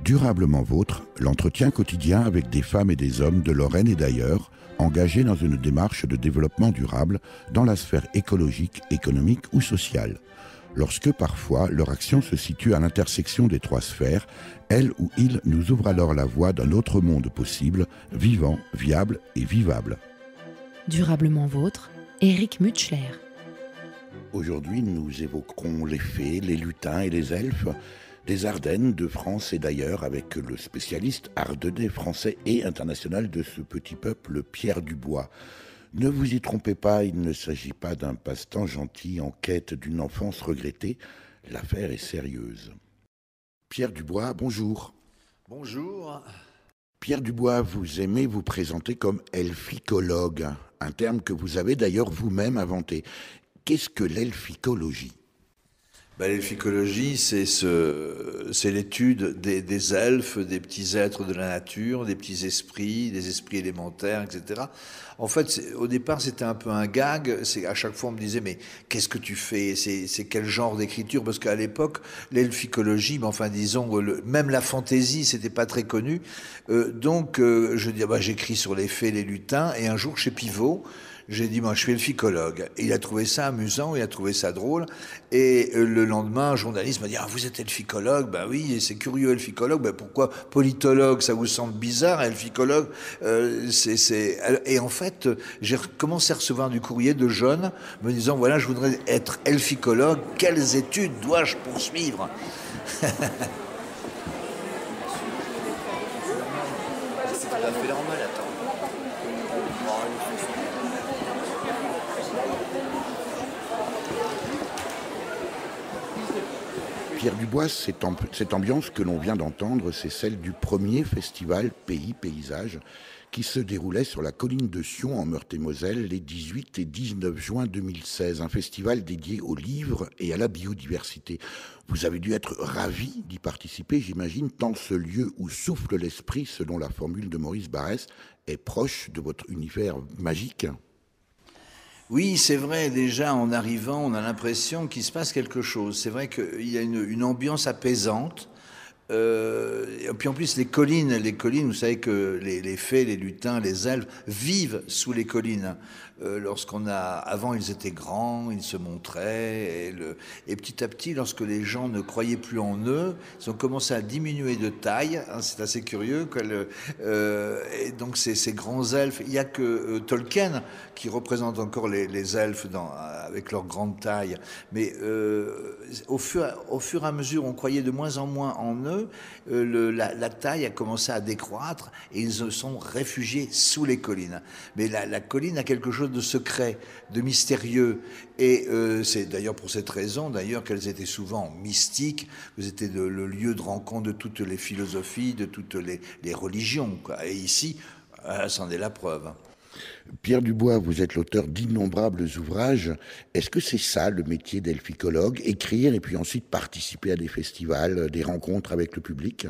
Durablement Vôtre, l'entretien quotidien avec des femmes et des hommes de Lorraine et d'ailleurs, engagés dans une démarche de développement durable dans la sphère écologique, économique ou sociale. Lorsque parfois leur action se situe à l'intersection des trois sphères, elle ou il nous ouvre alors la voie d'un autre monde possible, vivant, viable et vivable. Durablement Vôtre, Éric Mutschler. Aujourd'hui, nous évoquerons les fées, les lutins et les elfes des Ardennes, de France et d'ailleurs, avec le spécialiste ardennais français et international de ce petit peuple, Pierre Dubois. Ne vous y trompez pas, il ne s'agit pas d'un passe-temps gentil en quête d'une enfance regrettée. L'affaire est sérieuse. Pierre Dubois, bonjour. Bonjour. Pierre Dubois, vous aimez vous présenter comme elficologue, un terme que vous avez d'ailleurs vous-même inventé. Qu'est-ce que l'elficologie ? L'elficologie, c'est l'étude des elfes, des petits êtres de la nature, des petits esprits, des esprits élémentaires, etc. En fait, au départ, c'était un peu un gag. À chaque fois, on me disait, mais qu'est-ce que tu fais ? C'est quel genre d'écriture ? Parce qu'à l'époque, l'elficologie, disons, même la fantaisie, c'était pas très connu. Donc, je dis, j'écris sur les fées, les lutins. Et un jour, chez Pivot, j'ai dit, moi, je suis elficologue. Et il a trouvé ça amusant, il a trouvé ça drôle. Et le lendemain, un journaliste m'a dit, vous êtes elficologue ? Ben oui, et c'est curieux, elficologue. Ben pourquoi politologue, ça vous semble bizarre, elficologue Et en fait, j'ai commencé à recevoir du courrier de jeunes me disant, voilà, je voudrais être elficologue. Quelles études dois-je poursuivre ? Ça fait normal, attends. Pierre Dubois, cette ambiance que l'on vient d'entendre, c'est celle du premier festival Pays Paysage qui se déroulait sur la colline de Sion en Meurthe-et-Moselle les 18 et 19 juin 2016, un festival dédié aux livres et à la biodiversité. Vous avez dû être ravi d'y participer, j'imagine, tant ce lieu où souffle l'esprit, selon la formule de Maurice Barrès, est proche de votre univers magique. Oui, c'est vrai, déjà en arrivant, on a l'impression qu'il se passe quelque chose. C'est vrai qu'il y a une ambiance apaisante. Et puis en plus, les collines, vous savez que les fées, les lutins, les elfes vivent sous les collines. Avant, ils étaient grands, ils se montraient, et petit à petit, lorsque les gens ne croyaient plus en eux, ils ont commencé à diminuer de taille. C'est assez curieux. Et donc ces grands elfes, il n'y a que Tolkien qui représente encore les elfes avec leur grande taille. Mais au fur et à mesure, on croyait de moins en moins en eux. La taille a commencé à décroître et ils se sont réfugiés sous les collines. Mais la colline a quelque chose de secret, de mystérieux. Et c'est d'ailleurs pour cette raison d'ailleurs qu'elles étaient souvent mystiques, que c'était le lieu de rencontre de toutes les philosophies, de toutes les religions, quoi. Et ici, c'en est la preuve. Pierre Dubois, vous êtes l'auteur d'innombrables ouvrages. Est-ce que c'est ça le métier d'elficologue, écrire et puis ensuite participer à des festivals, des rencontres avec le public ?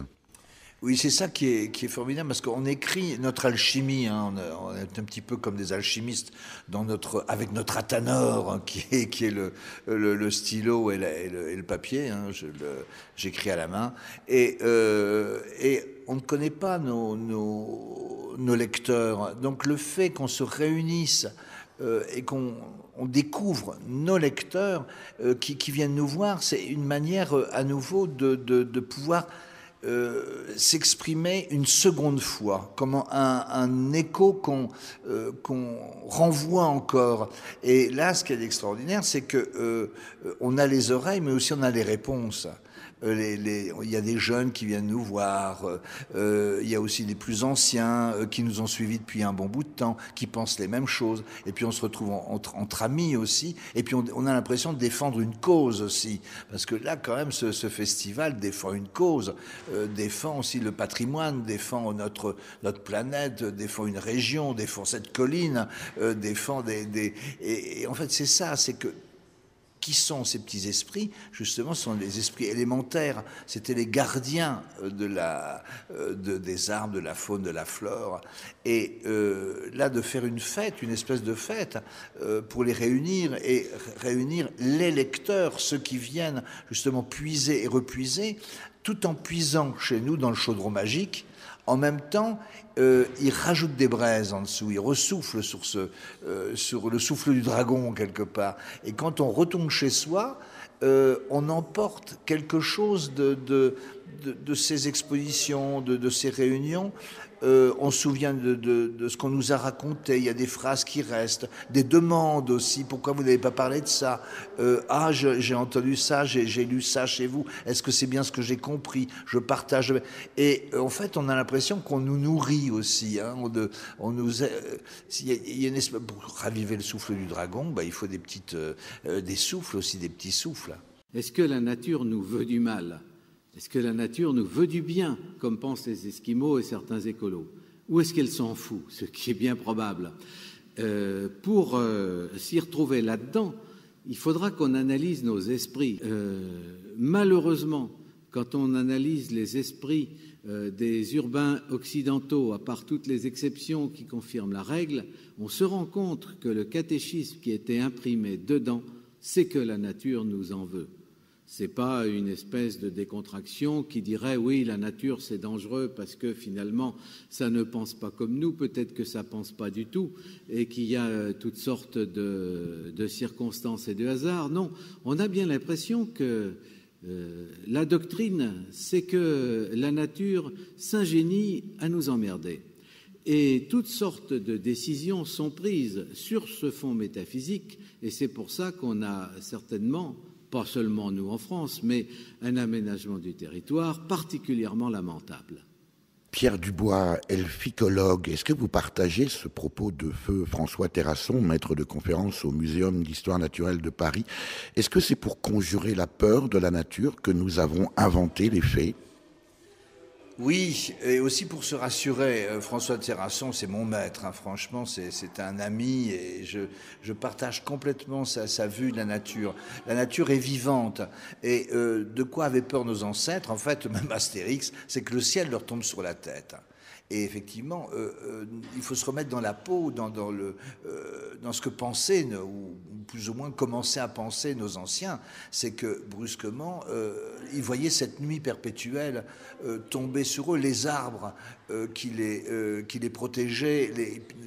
Oui, c'est ça qui est formidable, parce qu'on écrit notre alchimie, on est un petit peu comme des alchimistes avec notre athanor, hein, qui est le stylo et le papier, j'écris à la main, et on ne connaît pas nos lecteurs. Donc le fait qu'on se réunisse et qu'on découvre nos lecteurs qui viennent nous voir, c'est une manière à nouveau de pouvoir s'exprimer une seconde fois, comme un écho qu'on renvoie encore. Et là, ce qui est extraordinaire, c'est que on a les oreilles, mais aussi on a les réponses. Il y a des jeunes qui viennent nous voir, il y a aussi des plus anciens qui nous ont suivis depuis un bon bout de temps, qui pensent les mêmes choses, et puis on se retrouve entre amis aussi, et puis on a l'impression de défendre une cause aussi, parce que là quand même ce festival défend une cause, défend aussi le patrimoine, défend notre planète, défend une région, défend cette colline, défend et en fait c'est ça, c'est que qui sont ces petits esprits ? Justement, ce sont les esprits élémentaires. C'était les gardiens des arbres, de la faune, de la flore. Et là, de faire une fête, une espèce de fête, pour les réunir et réunir les lecteurs, ceux qui viennent justement puiser et repuiser, tout en puisant chez nous dans le chaudron magique. En même temps, il rajoute des braises en dessous, il ressouffle sur le souffle du dragon quelque part. Et quand on retourne chez soi, on emporte quelque chose de ces expositions, de ces réunions. On se souvient de ce qu'on nous a raconté, il y a des phrases qui restent, des demandes aussi, pourquoi vous n'avez pas parlé de ça, j'ai entendu ça, j'ai lu ça chez vous, est-ce que c'est bien ce que j'ai compris, je partage. Et en fait, on a l'impression qu'on nous nourrit aussi, hein, il y a une espèce, pour raviver le souffle du dragon, il faut des souffles aussi, des petits souffles. Est-ce que la nature nous veut du mal ? Est-ce que la nature nous veut du bien, comme pensent les Esquimaux et certains écolos ? Ou est-ce qu'elle s'en fout, ce qui est bien probable ? Pour s'y retrouver là-dedans, il faudra qu'on analyse nos esprits. Malheureusement, quand on analyse les esprits des urbains occidentaux, à part toutes les exceptions qui confirment la règle, on se rend compte que le catéchisme qui était imprimé dedans, c'est que la nature nous en veut. C'est pas une espèce de décontraction qui dirait oui, la nature c'est dangereux parce que finalement ça ne pense pas comme nous, peut-être que ça pense pas du tout et qu'il y a toutes sortes de circonstances et de hasards. Non, on a bien l'impression que la doctrine, c'est que la nature s'ingénie à nous emmerder. Et toutes sortes de décisions sont prises sur ce fond métaphysique et c'est pour ça qu'on a certainement, pas seulement nous en France, mais un aménagement du territoire particulièrement lamentable. Pierre Dubois, elficologue, est-ce que vous partagez ce propos de feu François Terrasson, maître de conférence au Muséum d'histoire naturelle de Paris? Est-ce que c'est pour conjurer la peur de la nature que nous avons inventé les fées? Oui, et aussi pour se rassurer, François Terrasson, c'est mon maître, hein, franchement, c'est un ami et je partage complètement sa vue de la nature. La nature est vivante et de quoi avaient peur nos ancêtres, en fait, même Astérix, c'est que le ciel leur tombe sur la tête. Et effectivement, il faut se remettre dans la peau, dans ce que pensaient, ou plus ou moins commençaient à penser nos anciens. C'est que brusquement, ils voyaient cette nuit perpétuelle tomber sur eux, les arbres qui les protégeaient,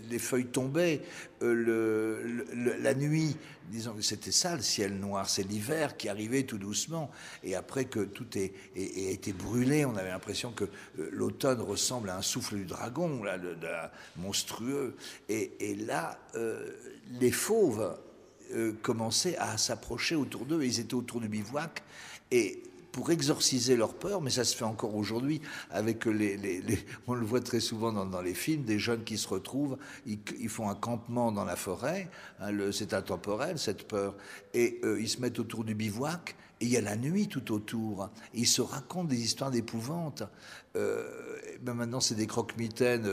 les feuilles tombaient, la nuit, disons que c'était ça le ciel noir, c'est l'hiver qui arrivait tout doucement. Et après que tout ait été brûlé, on avait l'impression que l'automne ressemble à un souffle du dragon, là, monstrueux. Et là, les fauves commençaient à s'approcher autour d'eux. Ils étaient autour du bivouac et pour exorciser leur peur, mais ça se fait encore aujourd'hui avec on le voit très souvent dans les films, des jeunes qui se retrouvent, ils font un campement dans la forêt, hein, c'est intemporel cette peur, et ils se mettent autour du bivouac, et il y a la nuit tout autour, et ils se racontent des histoires d'épouvante. Maintenant c'est des croque-mitaines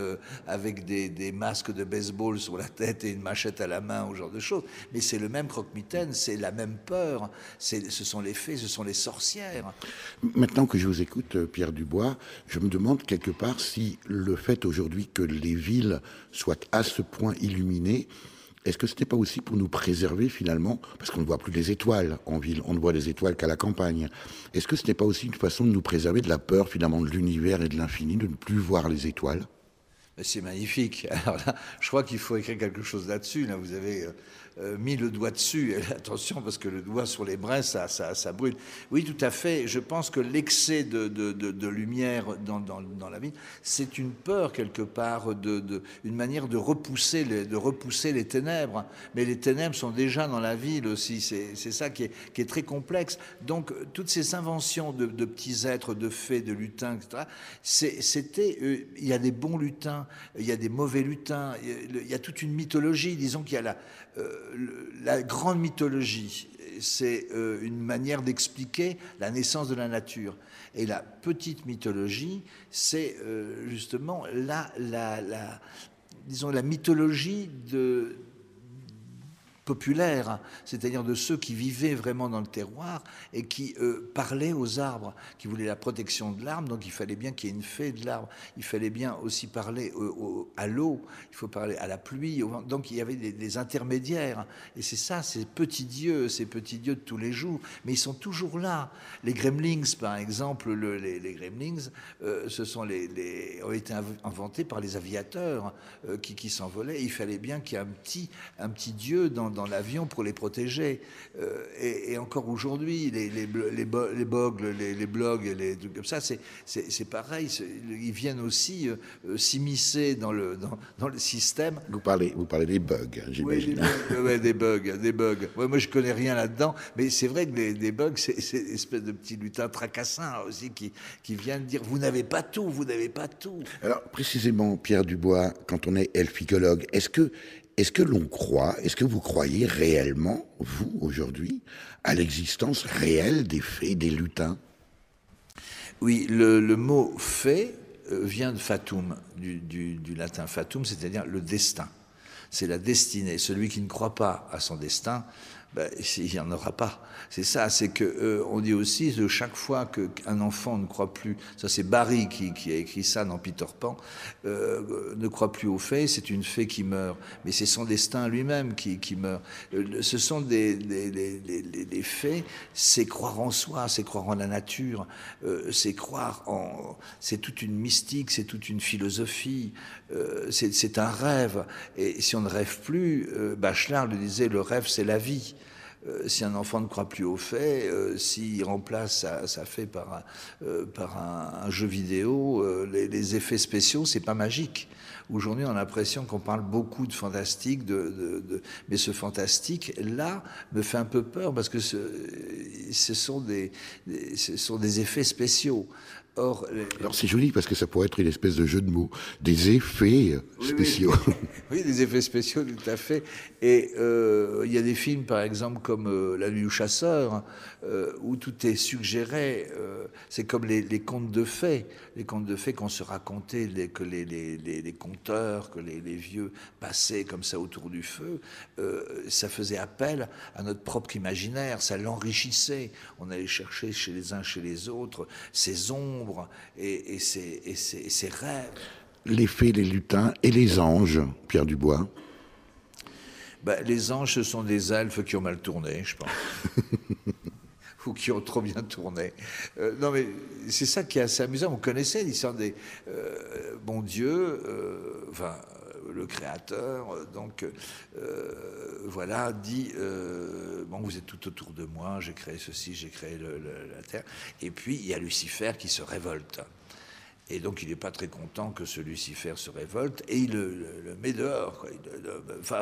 avec des masques de baseball sur la tête et une machette à la main, ou genre de choses, mais c'est le même croque-mitaine, c'est la même peur, ce sont les fées, ce sont les sorcières. Maintenant que je vous écoute, Pierre Dubois, je me demande quelque part si le fait aujourd'hui que les villes soient à ce point illuminées, est-ce que ce n'est pas aussi pour nous préserver finalement, parce qu'on ne voit plus les étoiles en ville, on ne voit les étoiles qu'à la campagne. Est-ce que ce n'est pas aussi une façon de nous préserver de la peur finalement de l'univers et de l'infini, de ne plus voir les étoiles? C'est magnifique. Alors là, je crois qu'il faut écrire quelque chose là-dessus. Là, vous avez mis le doigt dessus. Et attention, parce que le doigt sur les brins, ça brûle. Oui, tout à fait. Je pense que l'excès de lumière dans la ville, c'est une peur quelque part, une manière de repousser les ténèbres. Mais les ténèbres sont déjà dans la ville aussi. C'est ça qui est très complexe. Donc, toutes ces inventions de petits êtres, de fées, de lutins, etc., il y a des bons lutins, il y a des mauvais lutins, il y a toute une mythologie. Disons qu'il y a la grande mythologie, c'est une manière d'expliquer la naissance de la nature. Et la petite mythologie, c'est justement disons la mythologie populaires, hein, c'est-à-dire de ceux qui vivaient vraiment dans le terroir et qui parlaient aux arbres, qui voulaient la protection de l'arbre, donc il fallait bien qu'il y ait une fée de l'arbre, il fallait bien aussi parler à l'eau, il faut parler à la pluie, au vent. Donc il y avait des intermédiaires, et c'est ça, ces petits dieux de tous les jours, mais ils sont toujours là. Les gremlins, par exemple, les gremlins, ont été inventés par les aviateurs qui s'envolaient. Il fallait bien qu'il y ait un petit dieu dans l'avion pour les protéger. Et encore aujourd'hui, les bogs, les blogs, les trucs comme ça, c'est pareil. Ils viennent aussi s'immiscer dans le système. Vous parlez des bugs, j'imagine. Oui, des bugs. Ouais, moi, je connais rien là-dedans, mais c'est vrai que des bugs, c'est une espèce de petit lutin tracassin aussi qui vient de dire vous n'avez pas tout, vous n'avez pas tout. Alors, précisément, Pierre Dubois, quand on est elficologue, est-ce que l'on croit, est-ce que vous croyez réellement, vous, aujourd'hui, à l'existence réelle des fées, des lutins? Oui, le mot fée vient de fatum, du latin fatum, c'est-à-dire le destin. C'est la destinée. Celui qui ne croit pas à son destin, ben, il n'y en aura pas. C'est ça, c'est que on dit aussi que chaque fois qu'un enfant ne croit plus, ça c'est Barry qui a écrit ça dans Peter Pan, ne croit plus aux fées, c'est une fée qui meurt, mais c'est son destin lui-même qui meurt. Ce sont des fées, c'est croire en soi, c'est croire en la nature, c'est toute une mystique, c'est toute une philosophie, c'est un rêve. Et si on ne rêve plus, Bachelard le disait, le rêve c'est la vie. Si un enfant ne croit plus aux faits, s'il remplace sa fée par un jeu vidéo, les effets spéciaux, c'est pas magique. Aujourd'hui, on a l'impression qu'on parle beaucoup de fantastique, mais ce fantastique-là me fait un peu peur parce que ce sont des effets spéciaux. Or, alors c'est joli parce que ça pourrait être une espèce de jeu de mots, des effets spéciaux. Oui, oui, des effets spéciaux, tout à fait. Et il y a des films, par exemple, comme La Nuit au chasseur, où tout est suggéré. C'est comme les contes de fées, qu'on se racontait, que les conteurs, que les vieux passaient comme ça autour du feu. Ça faisait appel à notre propre imaginaire, ça l'enrichissait. On allait chercher chez les uns, chez les autres, ces ombres et ces rêves. Les fées, les lutins et les anges, Pierre Dubois. Ben, les anges, ce sont des elfes qui ont mal tourné, je pense. Ou qui ont trop bien tourné. Non, mais c'est ça qui est assez amusant. On connaissait l'histoire des bon Dieu, le Créateur, voilà, dit bon, vous êtes tout autour de moi, j'ai créé ceci, j'ai créé la terre. Et puis il y a Lucifer qui se révolte. Et donc il n'est pas très content que ce Lucifer se révolte et il le met dehors. Quoi.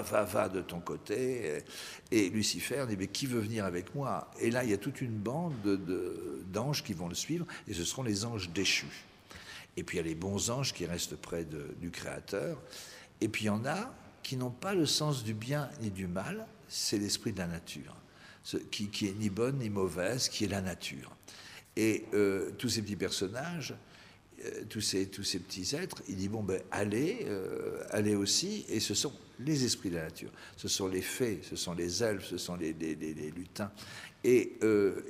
Va de ton côté. Et Lucifer dit mais qui veut venir avec moi? Et là il y a toute une bande d'anges qui vont le suivre et ce seront les anges déchus. Et puis il y a les bons anges qui restent près du Créateur. Et puis il y en a qui n'ont pas le sens du bien ni du mal, c'est l'esprit de la nature, qui est ni bonne ni mauvaise, qui est la nature. Et tous ces petits personnages, tous ces petits êtres, il dit bon ben allez aussi, et ce sont les esprits de la nature, ce sont les fées, ce sont les elfes, ce sont les lutins, et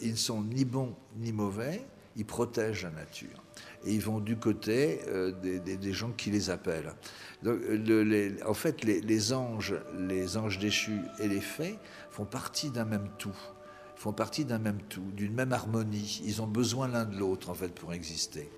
ils ne sont ni bons ni mauvais, ils protègent la nature, et ils vont du côté des gens qui les appellent. Donc, en fait, les anges déchus et les fées font partie d'un même tout. Font partie d'un même tout, d'une même harmonie. Ils ont besoin l'un de l'autre, en fait, pour exister.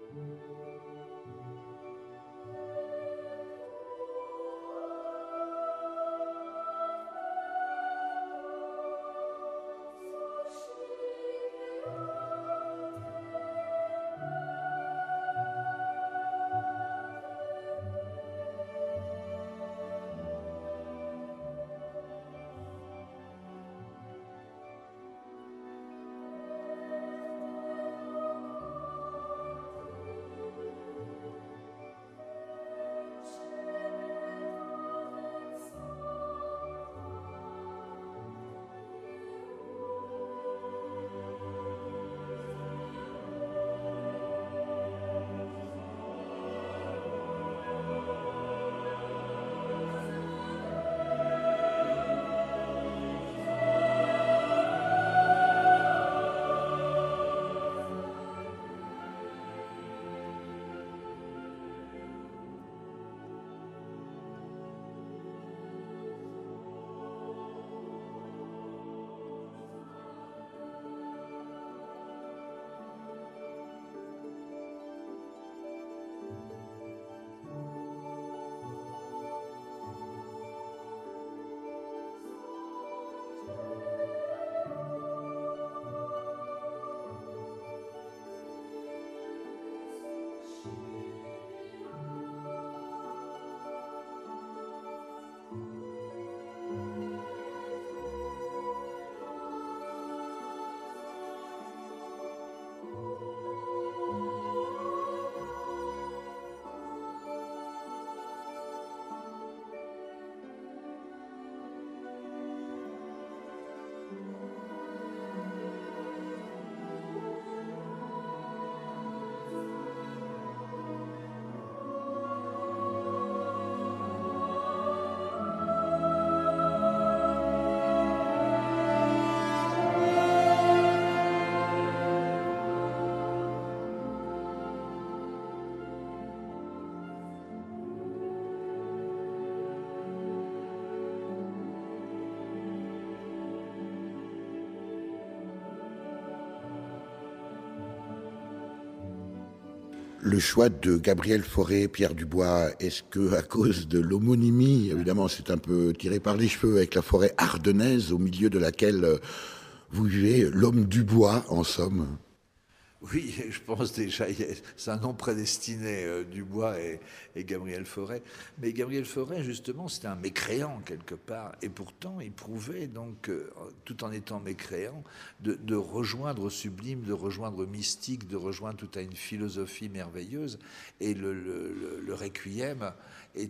Le choix de Gabriel Fauré et Pierre Dubois, est-ce que à cause de l'homonymie, évidemment c'est un peu tiré par les cheveux, avec la forêt ardennaise au milieu de laquelle vous vivez, l'homme du bois en somme? Oui, je pense déjà, c'est un nom prédestiné, Dubois et Gabriel Fauré. Mais Gabriel Fauré, justement, c'était un mécréant quelque part. Et pourtant, il prouvait donc, tout en étant mécréant, de rejoindre au sublime, de rejoindre au mystique, de rejoindre tout à une philosophie merveilleuse. Et le requiem, il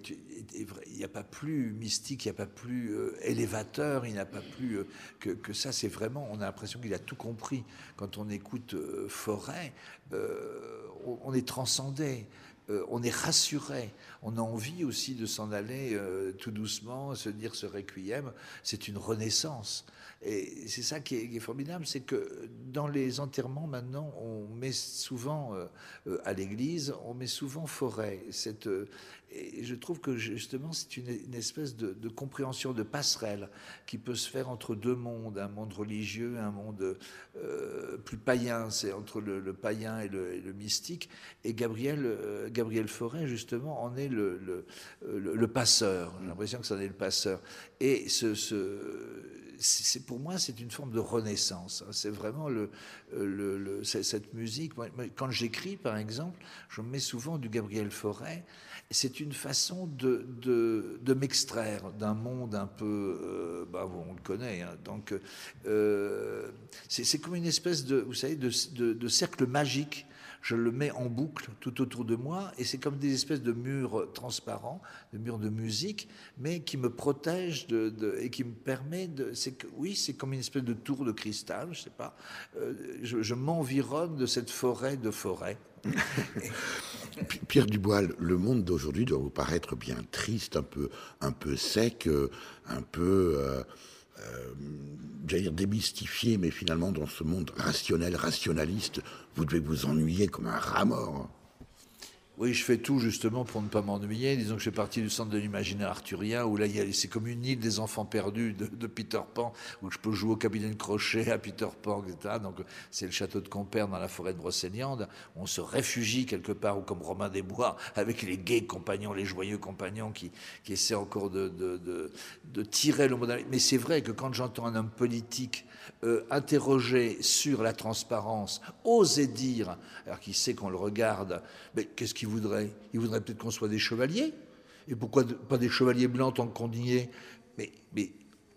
n'y a pas plus mystique, il n'y a pas plus élévateur, il n'y a pas plus que ça. C'est vraiment, on a l'impression qu'il a tout compris. Quand on écoute Fauré, on est transcendé, on est rassuré, on a envie aussi de s'en aller tout doucement, se dire ce requiem, c'est une renaissance. Et c'est ça qui est formidable, c'est que dans les enterrements maintenant, on met souvent à l'église, on met souvent Fauré. Et je trouve que justement c'est une espèce de compréhension, de passerelle qui peut se faire entre deux mondes, un monde religieux, un monde plus païen, c'est entre le païen et le mystique. Et Gabriel Fauré justement en est le passeur. J'ai l'impression que c'en est le passeur. Et pour moi, c'est une forme de renaissance. C'est vraiment cette musique. Quand j'écris, par exemple, je me mets souvent du Gabriel Fauré. C'est une façon de m'extraire d'un monde un peu, on le connaît. Hein, donc, c'est comme une espèce vous savez, de cercle magique. Je le mets en boucle tout autour de moi et c'est comme des espèces de murs transparents, de murs de musique, mais qui me protègent et qui me permet c'est comme une espèce de tour de cristal, je sais pas. Je m'environne de cette forêt de forêt. Pierre Dubois, le monde d'aujourd'hui doit vous paraître bien triste, un peu sec, un peu j'allais dire démystifié, mais finalement dans ce monde rationnel, rationaliste, vous devez vous ennuyer comme un rat mort. Oui, je fais tout justement pour ne pas m'ennuyer. Disons que je fais partie du centre de l'imaginaire arthurien où là, c'est comme une île des enfants perdus de Peter Pan, où je peux jouer au capitaine Crochet, à Peter Pan, etc. Donc c'est le château de Compère dans la forêt de Brocéliande. On se réfugie quelque part, ou comme Robin des Bois, avec les gais compagnons, les joyeux compagnons qui essaient encore de tirer le mot. Mais c'est vrai que quand j'entends un homme politique interroger sur la transparence, oser dire, alors qu'il sait qu'on le regarde, mais qu'est-ce qu'il voudrait? Il voudrait peut-être qu'on soit des chevaliers. Et pourquoi pas des chevaliers blancs tant qu'on y est? Mais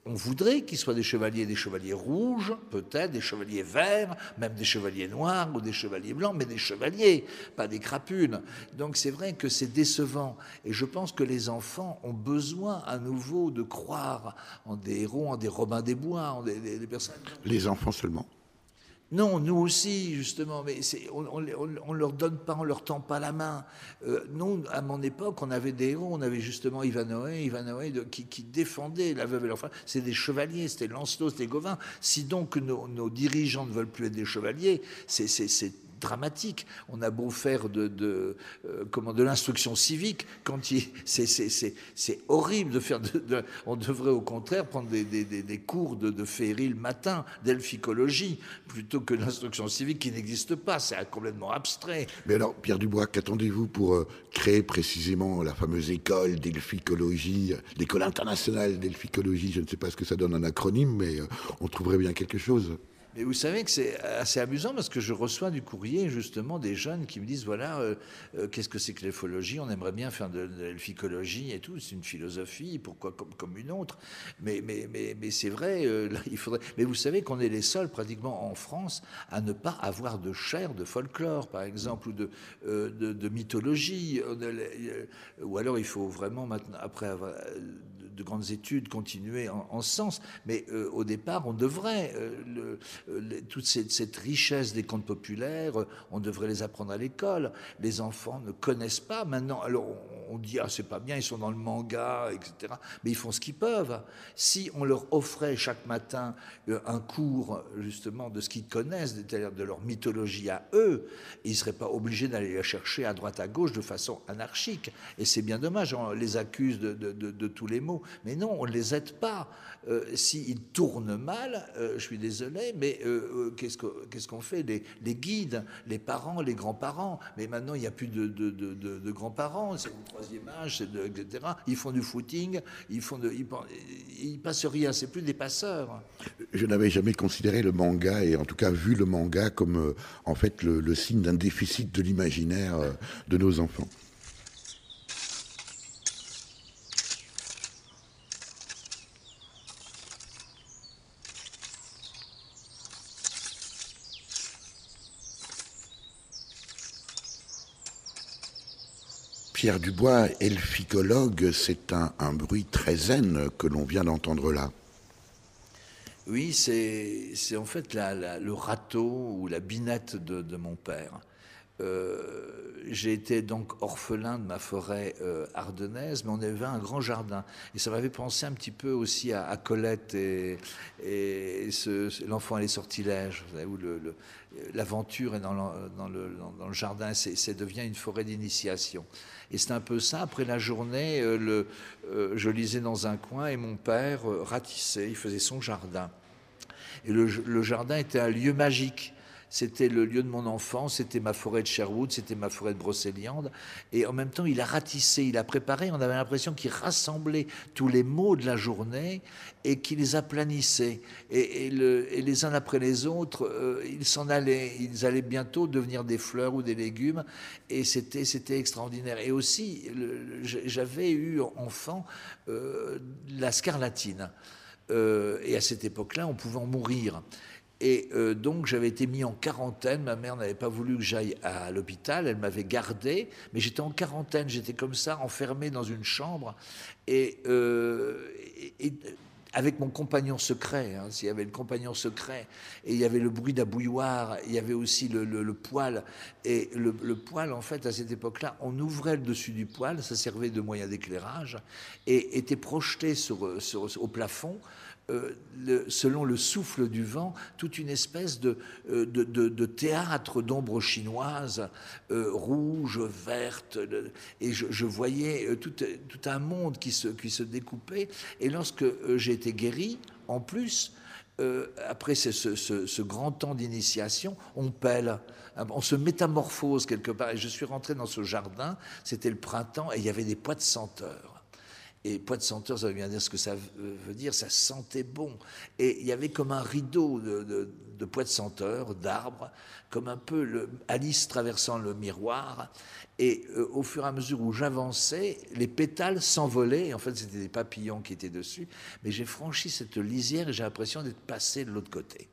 on voudrait qu'ils soient des chevaliers rouges, peut-être, des chevaliers verts, même des chevaliers noirs ou des chevaliers blancs, mais des chevaliers, pas des crapules. Donc c'est vrai que c'est décevant. Et je pense que les enfants ont besoin à nouveau de croire en des héros, en des Robins des Bois, en des personnes. Les enfants seulement? Non, nous aussi, justement, mais on leur donne pas, on leur tend pas la main. Nous, à mon époque, on avait des héros, on avait justement Ivanhoé qui défendait la veuve et l'orphelin. C'est des chevaliers, c'était Lancelot, c'était Gauvin. Si donc nos dirigeants ne veulent plus être des chevaliers, c'est dramatique. On a beau faire de l'instruction civique, c'est horrible de faire on devrait au contraire prendre des cours de féerie le matin, d'elphicologie, plutôt que l'instruction civique qui n'existe pas. C'est complètement abstrait. Mais alors, Pierre Dubois, qu'attendez-vous pour créer précisément la fameuse école d'elphicologie, l'école internationale d'elphicologie? Je ne sais pas ce que ça donne en acronyme, mais on trouverait bien quelque chose. Mais vous savez que c'est assez amusant parce que je reçois du courrier justement des jeunes qui me disent voilà, qu'est-ce que c'est que l'elphologie? On aimerait bien faire de l'elphicologie et tout. C'est une philosophie, pourquoi comme une autre? Mais c'est vrai, là, il faudrait. Mais vous savez qu'on est les seuls pratiquement en France à ne pas avoir de chaire de folklore, par exemple, ou de mythologie. Ou alors il faut vraiment maintenant, après avoir de grandes études, continuer en ce sens. Mais au départ, on devrait toute cette richesse des contes populaires, on devrait les apprendre à l'école. Les enfants ne connaissent pas. Maintenant, alors on dit ah c'est pas bien, ils sont dans le manga, etc. Mais ils font ce qu'ils peuvent. Si on leur offrait chaque matin un cours justement de ce qu'ils connaissent, c'est-à-dire de leur mythologie à eux, ils ne seraient pas obligés d'aller la chercher à droite à gauche de façon anarchique. Et c'est bien dommage, on les accuse de tous les maux. Mais non, on ne les aide pas. S'ils tournent mal, je suis désolé, mais qu'est-ce qu'on fait, les guides, les parents, les grands-parents. Mais maintenant, il n'y a plus de grands-parents, c'est le troisième âge, etc. Ils font du footing, ils passent rien, c'est plus des passeurs. Je n'avais jamais considéré le manga, et en tout cas vu le manga comme en fait le signe d'un déficit de l'imaginaire de nos enfants. Pierre Dubois, elficologue, c'est un bruit très zen que l'on vient d'entendre là. Oui, c'est en fait le râteau ou la binette de mon père. J'ai été donc orphelin de ma forêt ardennaise, mais on avait un grand jardin. Et ça m'avait pensé un petit peu aussi à Colette et l'enfant et les sortilèges, vous savez, où l'aventure est dans le jardin, ça devient une forêt d'initiation. Et c'est un peu ça, après la journée, je lisais dans un coin et mon père ratissait, il faisait son jardin. Et le jardin était un lieu magique. C'était le lieu de mon enfance, c'était ma forêt de Sherwood, c'était ma forêt de Brocéliande. Et en même temps, il a ratissé, il a préparé. On avait l'impression qu'il rassemblait tous les mots de la journée et qu'il les aplanissait. Et les uns après les autres, ils s'en allaient. Ils allaient bientôt devenir des fleurs ou des légumes. Et c'était extraordinaire. Et aussi, j'avais eu enfant la scarlatine. Et à cette époque-là, on pouvait en mourir. Et donc j'avais été mis en quarantaine, ma mère n'avait pas voulu que j'aille à l'hôpital, elle m'avait gardé, mais j'étais en quarantaine, j'étais comme ça, enfermé dans une chambre, et avec mon compagnon secret, hein, s'il y avait le compagnon secret, et il y avait le bruit d'un bouilloire, il y avait aussi le poêle, et le poêle, en fait, à cette époque-là, on ouvrait le dessus du poêle, ça servait de moyen d'éclairage, et était projeté au plafond, selon le souffle du vent, toute une espèce de théâtre d'ombres chinoises, rouges, vertes, et je voyais tout un monde qui se découpait. Et lorsque j'ai été guéri, en plus, après ce grand temps d'initiation, on pèle, on se métamorphose quelque part. Et je suis rentré dans ce jardin, c'était le printemps, et il y avait des pois de senteur. Et pois de senteur, ça veut bien dire ce que ça veut dire, ça sentait bon. Et il y avait comme un rideau de pois de senteur, d'arbres, comme un peu Alice traversant le miroir. Et au fur et à mesure où j'avançais, les pétales s'envolaient. En fait, c'était des papillons qui étaient dessus. Mais j'ai franchi cette lisière et j'ai l'impression d'être passé de l'autre côté.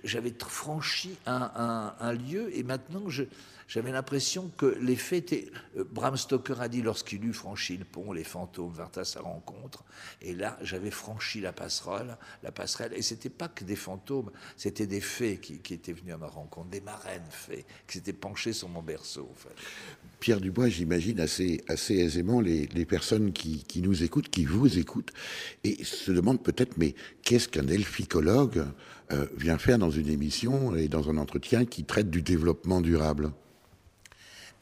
J'avais franchi un lieu et maintenant j'avais l'impression que les faits étaient... Bram Stoker a dit lorsqu'il eut franchi le pont, les fantômes vinrent à sa rencontre. Et là, j'avais franchi la passerelle. Et c'était pas que des fantômes, c'était des fées qui étaient venus à ma rencontre, des marraines fées qui s'étaient penchées sur mon berceau. En fait. Pierre Dubois, j'imagine assez aisément les personnes qui nous écoutent, qui vous écoutent, et se demandent peut-être, mais qu'est-ce qu'un elficologue vient faire dans une émission et dans un entretien qui traite du développement durable ?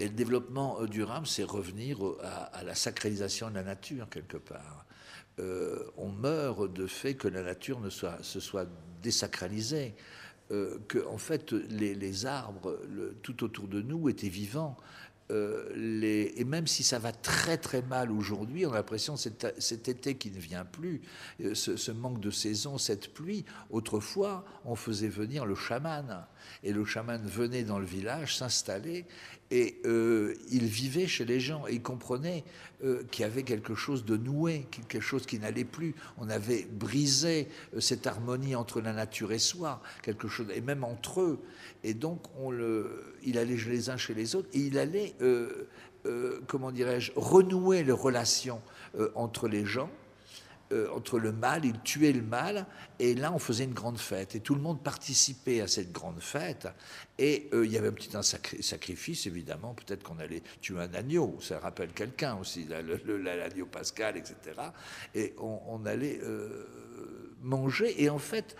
Et le développement durable, c'est revenir à la sacralisation de la nature, quelque part. On meurt de fait que la nature se soit désacralisée, que en fait les arbres tout autour de nous étaient vivants. Et même si ça va très très mal aujourd'hui, on a l'impression cet été qui ne vient plus, ce manque de saison, cette pluie. Autrefois, on faisait venir le chaman, et le chaman venait dans le village s'installer, et il vivait chez les gens, et il comprenait qu'il y avait quelque chose de noué, quelque chose qui n'allait plus. On avait brisé cette harmonie entre la nature et soi, quelque chose, et même entre eux. Et donc, il allait les uns chez les autres, et il allait, comment dirais-je, renouer les relations entre les gens, entre le mal, il tuait le mal, et là on faisait une grande fête, et tout le monde participait à cette grande fête, et il y avait un sacrifice évidemment, peut-être qu'on allait tuer un agneau, ça rappelle quelqu'un aussi, l'agneau pascal, etc., et on allait manger, et en fait,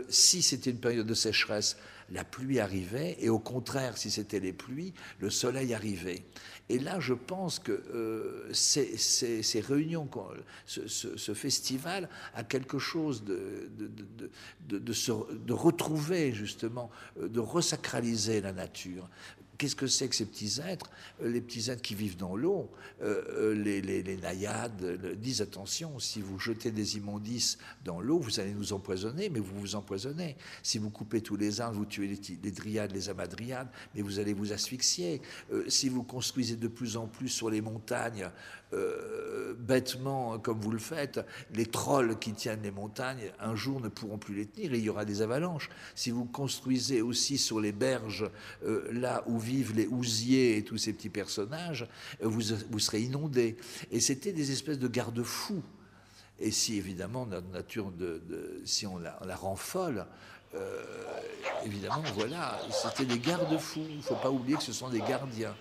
si c'était une période de sécheresse, la pluie arrivait, et au contraire, si c'était les pluies, le soleil arrivait. Et là, je pense que ces réunions, ce festival a quelque chose de retrouver, justement, de resacraliser la nature. Qu'est-ce que c'est que ces petits êtres? Les petits êtres qui vivent dans l'eau, les naïades disent attention, si vous jetez des immondices dans l'eau, vous allez nous empoisonner, mais vous vous empoisonnez. Si vous coupez tous les arbres, vous tuez les dryades, les amadryades, mais vous allez vous asphyxier. Si vous construisez de plus en plus sur les montagnes, bêtement comme vous le faites, les trolls qui tiennent les montagnes, un jour ne pourront plus les tenir et il y aura des avalanches. Si vous construisez aussi sur les berges, là où vivent les ousiers et tous ces petits personnages, vous serez inondés. Et c'était des espèces de garde-fous. Et si évidemment notre nature, si on la rend folle, évidemment, voilà, c'était des garde-fous. Il ne faut pas oublier que ce sont des gardiens.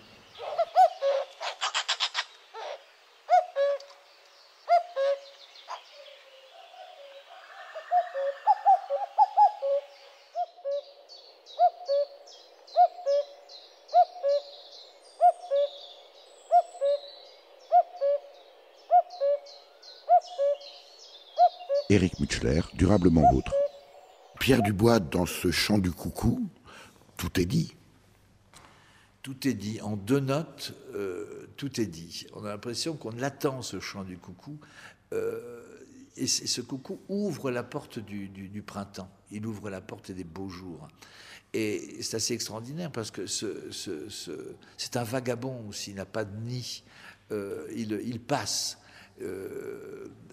Éric Mutschler, Durablement Vôtre. Pierre Dubois, dans ce chant du coucou, tout est dit. Tout est dit. En 2 notes, tout est dit. On a l'impression qu'on attend ce chant du coucou. Et ce coucou ouvre la porte du printemps. Il ouvre la porte des beaux jours. Et c'est assez extraordinaire parce que c'est un vagabond aussi, il n'a pas de nid. Il passe.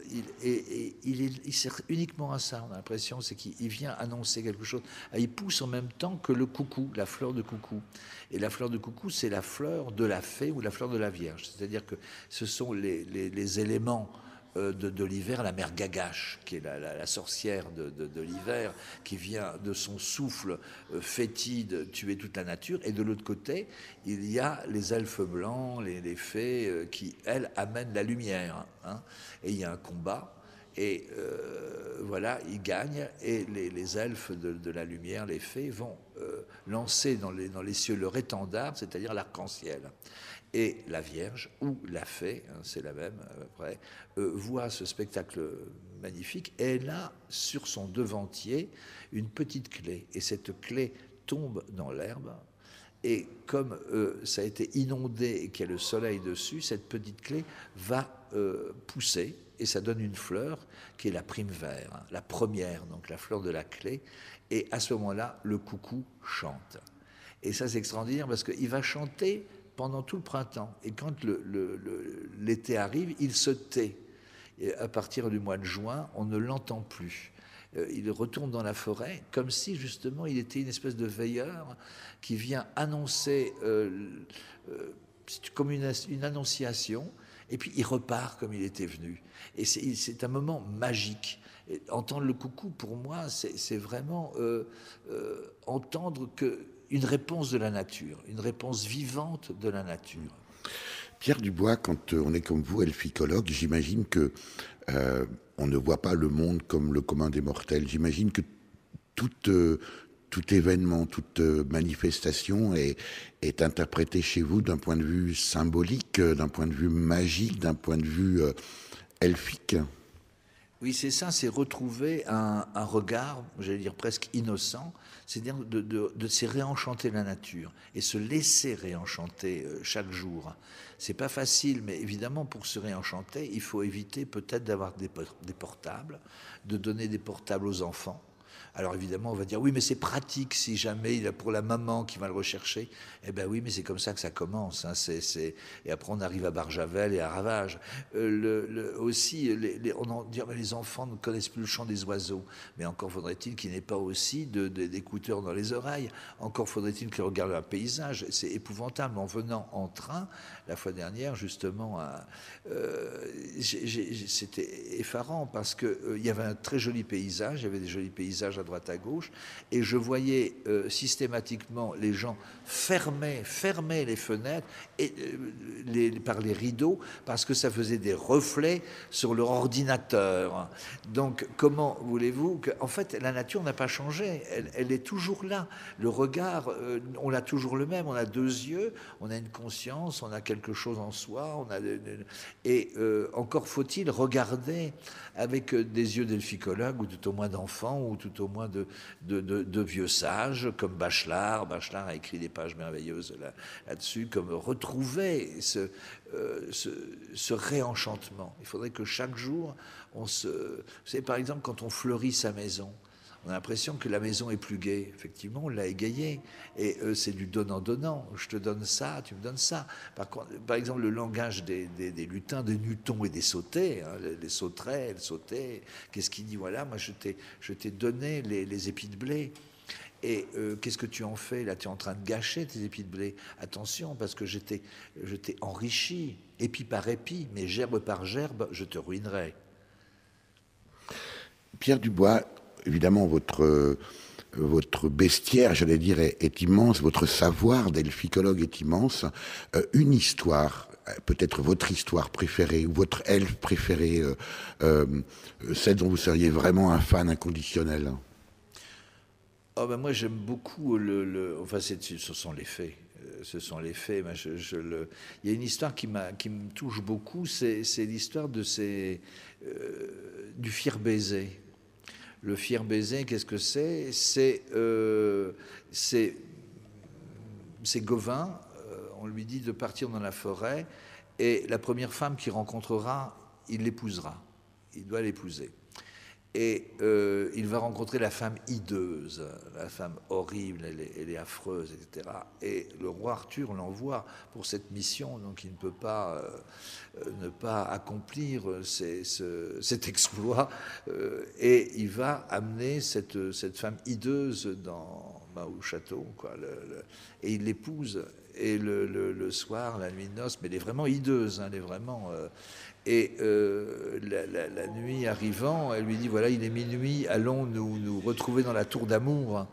Il sert uniquement à ça, on a l'impression, c'est qu'il vient annoncer quelque chose. Il pousse en même temps que le coucou, la fleur de coucou. Et la fleur de coucou, c'est la fleur de la fée ou la fleur de la Vierge. C'est-à-dire que ce sont les éléments de l'hiver, la mère Gagache, qui est la sorcière de l'hiver, qui vient de son souffle fétide tuer toute la nature. Et de l'autre côté, il y a les elfes blancs, les fées, qui, elles, amènent la lumière. Hein. Et il y a un combat. Et voilà, ils gagnent, et les elfes de la lumière, les fées, vont lancer dans les cieux leur étendard, c'est-à-dire l'arc-en-ciel. Et la Vierge, ou la fée, hein, c'est la même après, voit ce spectacle magnifique, et elle a sur son devantier une petite clé, et cette clé tombe dans l'herbe, et comme ça a été inondé et qu'il y a le soleil dessus, cette petite clé va pousser, et ça donne une fleur qui est la primevère, hein, la première, donc la fleur de la clé, et à ce moment-là, le coucou chante. Et ça, c'est extraordinaire parce qu'il va chanter pendant tout le printemps. Et quand l'été arrive, il se tait. Et à partir du mois de juin, on ne l'entend plus. Il retourne dans la forêt comme si, justement, il était une espèce de veilleur qui vient annoncer, comme une annonciation, et puis il repart comme il était venu. Et c'est un moment magique. Et entendre le coucou, pour moi, c'est vraiment entendre une réponse de la nature, une réponse vivante de la nature. Pierre Dubois, quand on est comme vous, elficologue, j'imagine que on ne voit pas le monde comme le commun des mortels. J'imagine que tout événement, toute manifestation est interprété chez vous d'un point de vue symbolique, d'un point de vue magique, d'un point de vue elfique. Oui, c'est ça, c'est retrouver un regard, j'allais dire presque innocent, c'est-à-dire de se réenchanter la nature et se laisser réenchanter chaque jour. C'est pas facile, mais évidemment, pour se réenchanter, il faut éviter peut-être d'avoir des portables, de donner des portables aux enfants. Alors évidemment, on va dire, oui, mais c'est pratique si jamais il a pour la maman qui va le rechercher. Eh bien oui, mais c'est comme ça que ça commence. Hein. Et après, on arrive à Barjavel et à Ravage. Aussi, on dit, mais les enfants ne connaissent plus le chant des oiseaux. Mais encore faudrait-il qu'il n'ait pas aussi d'écouteurs dans les oreilles. Encore faudrait-il qu'il regarde un paysage. C'est épouvantable. En venant en train, la fois dernière, justement, c'était effarant parce qu'il y avait un très joli paysage. Il y avait des jolis paysages à droite à gauche, et je voyais systématiquement les gens fermer les fenêtres par les rideaux parce que ça faisait des reflets sur leur ordinateur. Donc comment voulez-vous que, en fait, la nature n'a pas changé, elle est toujours là. Le regard, on l'a toujours le même, on a deux yeux, on a une conscience, on a quelque chose en soi, encore faut-il regarder avec des yeux d'elphicologue, ou tout au moins d'enfants, ou tout au moins de vieux sages, comme Bachelard. Bachelard a écrit des pages merveilleuses là-dessus, comme retrouver ce réenchantement. Il faudrait que chaque jour, vous savez, par exemple, quand on fleurit sa maison, on a l'impression que la maison est plus gaie. Effectivement, on l'a égayée. Et c'est du donnant-donnant. Je te donne ça, tu me donnes ça. Par exemple, le langage des lutins, des nutons et des sautés, hein, les sauterelles, les sautés, qu'est-ce qu'il dit? Voilà, moi, je t'ai donné les épis de blé. Et qu'est-ce que tu en fais? Là, tu es en train de gâcher tes épis de blé. Attention, parce que je t'ai enrichi, épi par épi, mais gerbe par gerbe, je te ruinerai. Pierre Dubois, évidemment, votre bestiaire, j'allais dire, est immense, votre savoir d'elphicologue est immense. Une histoire, peut-être votre histoire préférée, ou votre elfe préférée, celle dont vous seriez vraiment un fan inconditionnel. Oh ben moi j'aime beaucoup enfin ce sont les faits. Ce sont les faits. Il y a une histoire qui me touche beaucoup, c'est l'histoire de du fier baiser. Le fier baiser, qu'est-ce que c'est? C'est Gauvin, on lui dit de partir dans la forêt, et la première femme qu'il rencontrera, il l'épousera. Il doit l'épouser. Et il va rencontrer la femme hideuse, la femme horrible, elle est affreuse, etc. Et le roi Arthur l'envoie pour cette mission, donc il ne peut pas ne pas accomplir cet exploit. Et il va amener cette femme hideuse au château, quoi, et il l'épouse. Et le soir, la nuit de noces, mais elle est vraiment hideuse, hein, elle est vraiment... la nuit arrivant, elle lui dit, voilà, il est minuit, allons nous retrouver dans la tour d'amour.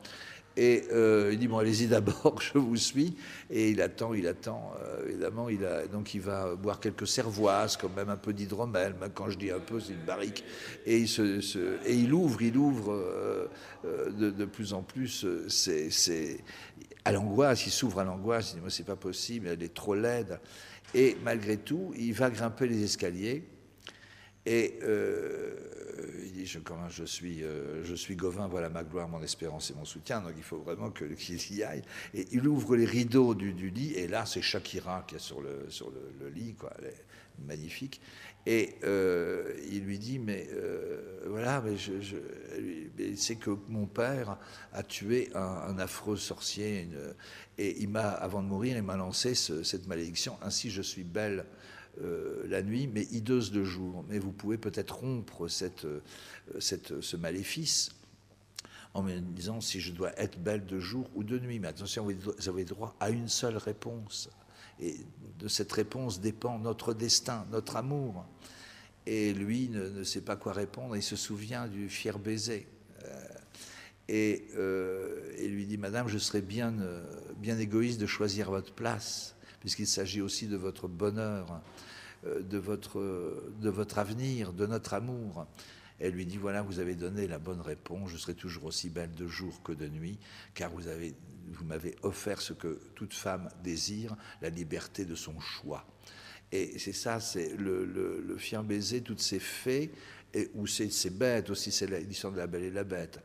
Et il dit, bon, allez-y d'abord, je vous suis. Et il attend, évidemment, donc il va boire quelques cervoises, quand même un peu d'hydromel, quand je dis un peu, c'est une barrique. Et il ouvre de plus en plus, c'est à l'angoisse, il s'ouvre à l'angoisse, il dit, moi, c'est pas possible, elle est trop laide. Et malgré tout, il va grimper les escaliers et il dit, je suis Gauvin, voilà ma gloire, mon espérance et mon soutien, donc il faut vraiment qu'il y aille. Et il ouvre les rideaux du lit, et là, c'est Shakira qui est sur le lit, quoi, elle est magnifique. Et il lui dit, mais voilà, mais c'est que mon père a tué un affreux sorcier, et avant de mourir, il m'a lancé cette malédiction. Ainsi, je suis belle la nuit, mais hideuse de jour. Mais vous pouvez peut-être rompre ce maléfice en me disant si je dois être belle de jour ou de nuit. Mais attention, vous avez droit à une seule réponse. Et de cette réponse dépend notre destin, notre amour. Et lui ne sait pas quoi répondre. Il se souvient du fier baiser. Et lui dit, Madame, je serais bien égoïste de choisir votre place, puisqu'il s'agit aussi de votre bonheur, de votre avenir, de notre amour. Elle lui dit, voilà, vous avez donné la bonne réponse, je serai toujours aussi belle de jour que de nuit, car vous m'avez offert ce que toute femme désire, la liberté de son choix. Et c'est ça, c'est le fier baiser, toutes ces fées, ou c'est bête aussi, c'est l'histoire de la Belle et la Bête.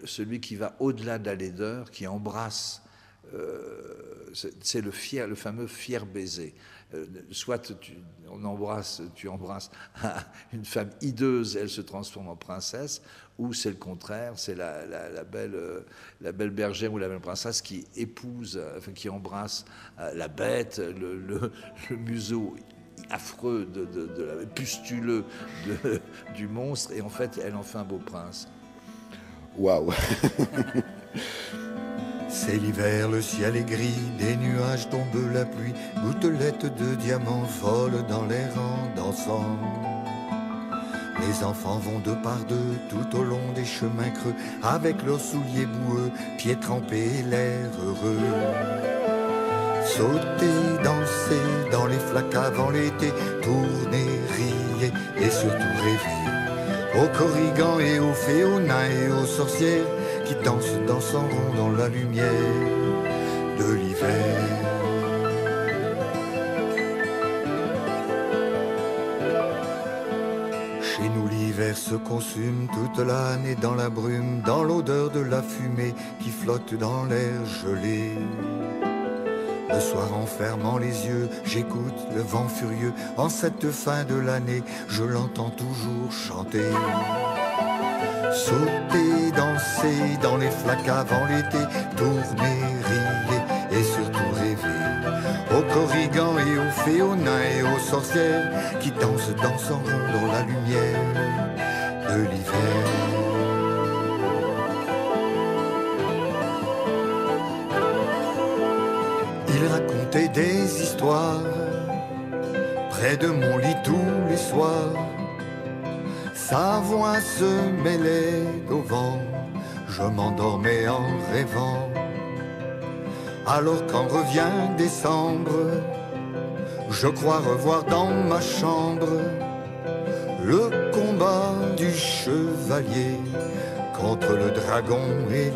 Celui qui va au-delà de la laideur, qui embrasse c'est le fameux fier baiser. Soit tu embrasses une femme hideuse, elle se transforme en princesse, ou c'est le contraire, c'est la belle bergère ou la belle princesse qui épouse, enfin, qui embrasse la bête, le museau affreux, pustuleux du monstre, et en fait, elle en fait un beau prince. Waouh. C'est l'hiver, le ciel est gris, des nuages tombent la pluie, gouttelettes de diamants volent dans l'air en dansant. Les enfants vont deux par deux tout au long des chemins creux, avec leurs souliers boueux, pieds trempés et l'air heureux. Sauter, danser dans les flaques avant l'été, tourner, rier et surtout rêver. Aux corrigans et aux fées, aux nains et aux sorcières qui dansent dans son rond dans la lumière de l'hiver. Chez nous l'hiver se consume toute l'année dans la brume, dans l'odeur de la fumée qui flotte dans l'air gelé. Le soir en fermant les yeux, j'écoute le vent furieux. En cette fin de l'année, je l'entends toujours chanter. Sauter, danser dans les flaques avant l'été, tourner, rier et surtout rêver. Aux corrigans et aux fées, aux nains et aux sorcières qui dansent dans son rond dans la lumière de l'hiver. Il racontait des histoires près de mon lit tous les soirs. Sa voix se mêlait au vent, je m'endormais en rêvant. Alors quand revient décembre, je crois revoir dans ma chambre le combat du chevalier contre le dragon et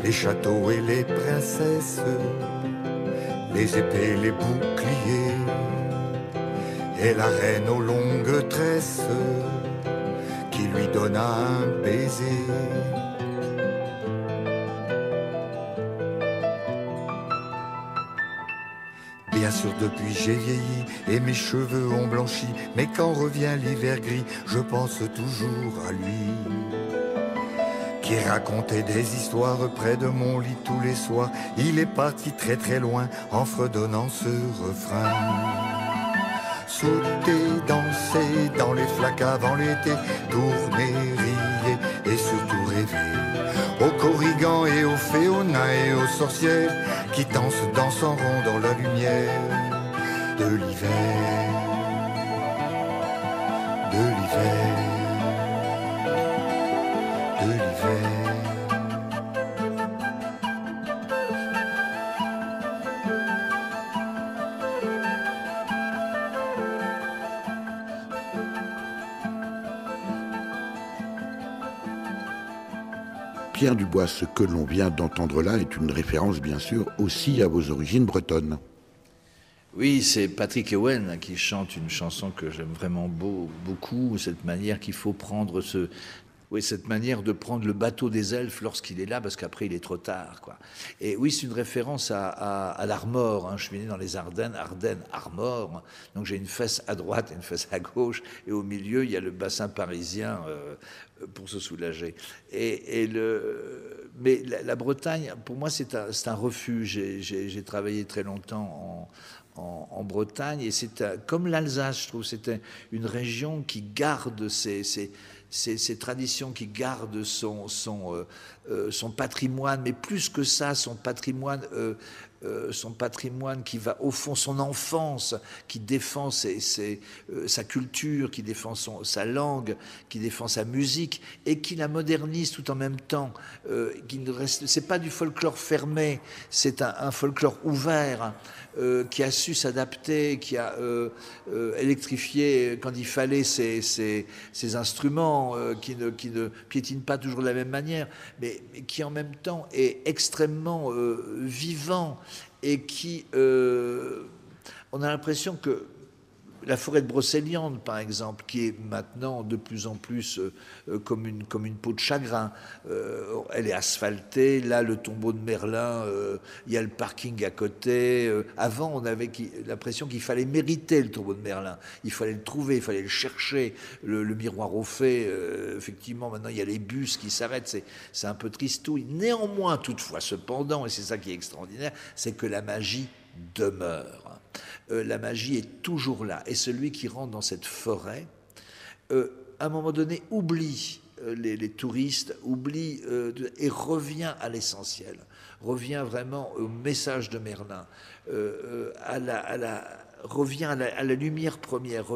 les châteaux et les princesses, les épées, les boucliers, et la reine aux longues tresses qui lui donna un baiser. Bien sûr depuis j'ai vieilli et mes cheveux ont blanchi, mais quand revient l'hiver gris, je pense toujours à lui, qui racontait des histoires près de mon lit tous les soirs. Il est parti très très loin en fredonnant ce refrain. Sauter, danser dans les flaques avant l'été, tourner, rier et surtout rêver. Aux corrigans et aux fées, aux nains et aux sorcières qui dansent dans son rond dans la lumière de l'hiver, de l'hiver, de l'hiver. Pierre Dubois, ce que l'on vient d'entendre là est une référence bien sûr aussi à vos origines bretonnes. Oui, c'est Patrick Ewen qui chante une chanson que j'aime vraiment beaucoup, cette manière qu'il faut prendre cette manière de prendre le bateau des elfes lorsqu'il est là, parce qu'après il est trop tard, quoi. Et oui, c'est une référence à l'Armor, hein. Je suis né dans les Ardennes, Armor, donc j'ai une fesse à droite et une fesse à gauche, et au milieu il y a le bassin parisien pour se soulager. Mais la Bretagne, pour moi, c'est un refuge. J'ai travaillé très longtemps en Bretagne, et comme l'Alsace, je trouve, c'était une région qui garde ces traditions, qui garde son patrimoine, mais plus que ça, son patrimoine qui va au fond, son enfance, qui défend sa culture, qui défend sa langue, qui défend sa musique, et qui la modernise tout en même temps. C'est pas du folklore fermé, c'est un folklore ouvert, qui a su s'adapter, qui a électrifié quand il fallait ses instruments, qui ne piétine pas toujours de la même manière, mais qui en même temps est extrêmement vivant, et qui, on a l'impression que la forêt de Brocéliande, par exemple, qui est maintenant de plus en plus comme une peau de chagrin. Elle est asphaltée. Là, le tombeau de Merlin, il y a le parking à côté. Avant, on avait l'impression qu'il fallait mériter le tombeau de Merlin. Il fallait le trouver, il fallait le chercher. Le miroir au fait, effectivement, maintenant, il y a les bus qui s'arrêtent. C'est un peu tristouille. Néanmoins, toutefois, cependant, et c'est ça qui est extraordinaire, c'est que la magie demeure. La magie est toujours là. Et celui qui rentre dans cette forêt, à un moment donné, oublie les touristes, oublie et revient à l'essentiel, revient vraiment au message de Merlin, revient à la lumière première,